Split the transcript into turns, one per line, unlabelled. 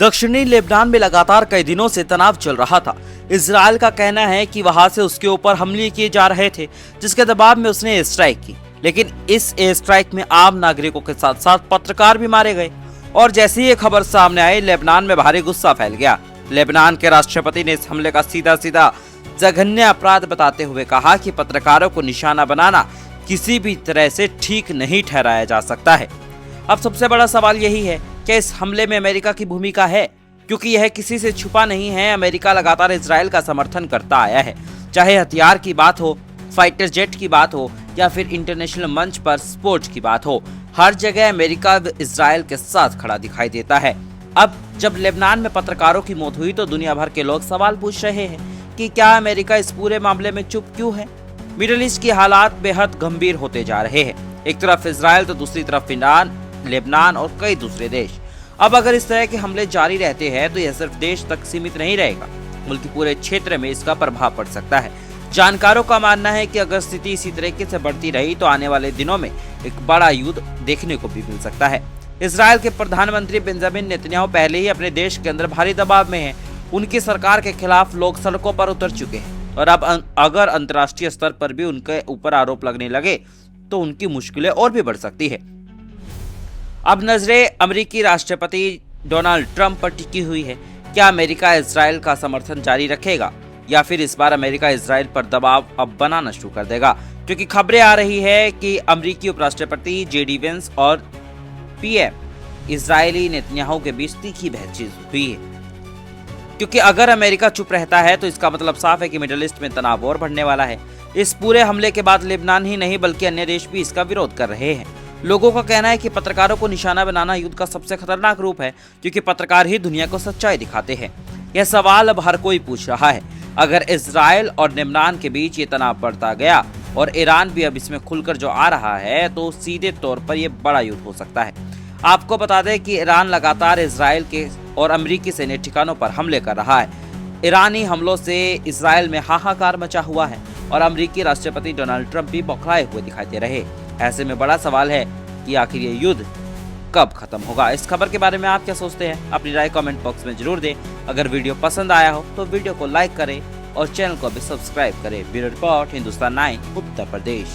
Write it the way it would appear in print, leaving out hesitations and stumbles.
दक्षिणी लेबनान में लगातार कई दिनों से तनाव चल रहा था। इजरायल का कहना है कि वहां से उसके ऊपर हमले किए जा रहे थे, जिसके दबाव में उसने एयर स्ट्राइक की। लेकिन इस एयर स्ट्राइक में आम नागरिकों के साथ साथ पत्रकार भी मारे गए। और जैसे ही ये खबर सामने आई, लेबनान में भारी गुस्सा फैल गया। लेबनान के राष्ट्रपति ने इस हमले का सीधा सीधा जघन्य अपराध बताते हुए कहा कि पत्रकारों को निशाना बनाना किसी भी तरह से ठीक नहीं ठहराया जा सकता है। अब सबसे बड़ा सवाल यही है कि इस हमले में अमेरिका की भूमिका है, क्योंकि यह किसी से छुपा नहीं है। अमेरिका लगातार इजरायल का समर्थन करता आया है, चाहे हथियार की बात हो, फाइटर जेट की बात हो या फिर इंटरनेशनल मंच पर स्पोर्ट्स की बात हो। हर जगह अमेरिका इजरायल के साथ खड़ा दिखाई देता है। अब जब लेबनान में पत्रकारों की मौत हुई तो दुनिया भर के लोग सवाल पूछ रहे हैं कि क्या अमेरिका इस पूरे मामले में चुप क्यों है। मिडिल ईस्ट के हालात बेहद गंभीर होते जा रहे हैं। एक तरफ इजरायल तो दूसरी तरफ ईरान, लेबनान और कई दूसरे देश। अब अगर इस तरह के हमले जारी रहते हैं तो यह सिर्फ देश तक सीमित नहीं रहेगा, बल्कि पूरे क्षेत्र में इसका प्रभाव पड़ सकता है। जानकारों का मानना है कि अगर स्थिति इसी तरीके से बढ़ती रही तो आने वाले दिनों में एक बड़ा युद्ध देखने को भी मिल सकता है। इजरायल के प्रधानमंत्री बेंजामिन नेतन्याहू पहले ही अपने देश के अंदर भारी दबाव में हैं। उनकी सरकार के खिलाफ लोग सड़कों पर उतर चुके हैं और अब अगर अंतर्राष्ट्रीय स्तर पर भी उनके ऊपर आरोप लगने लगे तो उनकी मुश्किलें और भी बढ़ सकती है। अब नजरें अमेरिकी राष्ट्रपति डोनाल्ड ट्रंप पर टिकी हुई है। क्या अमेरिका इजरायल का समर्थन जारी रखेगा या फिर इस बार अमेरिका इजरायल पर दबाव अब बनाना शुरू कर देगा? क्योंकि खबरें आ रही है कि अमेरिकी उपराष्ट्रपति जेडी वेंस और पीएम इजरायली नेतन्याहू के बीच तीखी बहसबाजी हुई है। क्योंकि अगर अमेरिका चुप रहता है तो इसका मतलब साफ है कि मिडिल ईस्ट में तनाव और बढ़ने वाला है। इस पूरे हमले के बाद लेबनान ही नहीं बल्कि अन्य देश भी इसका विरोध कर रहे हैं। लोगों का कहना है कि पत्रकारों को निशाना बनाना युद्ध का सबसे खतरनाक रूप है, क्योंकि पत्रकार ही दुनिया को सच्चाई दिखाते हैं। यह सवाल अब हर कोई पूछ रहा है। अगर इजरायल और लेबनान के बीच ये तनाव बढ़ता गया और ईरान भी अब इसमें खुलकर जो आ रहा है तो सीधे तौर पर यह बड़ा युद्ध हो सकता है। आपको बता दें कि ईरान लगातार इजरायल के और अमेरिकी सैन्य ठिकानों पर हमले कर रहा है। ईरानी हमलों से इजरायल में हाहाकार मचा हुआ है और अमेरिकी राष्ट्रपति डोनाल्ड ट्रंप भी बौखलाए हुए दिखाई दे रहे। ऐसे में बड़ा सवाल है कि आखिर ये युद्ध कब खत्म होगा। इस खबर के बारे में आप क्या सोचते हैं? अपनी राय कमेंट बॉक्स में जरूर दें। अगर वीडियो पसंद आया हो तो वीडियो को लाइक करें और चैनल को भी सब्सक्राइब करें। Bureau report, Hindustan 9, Uttar Pradesh.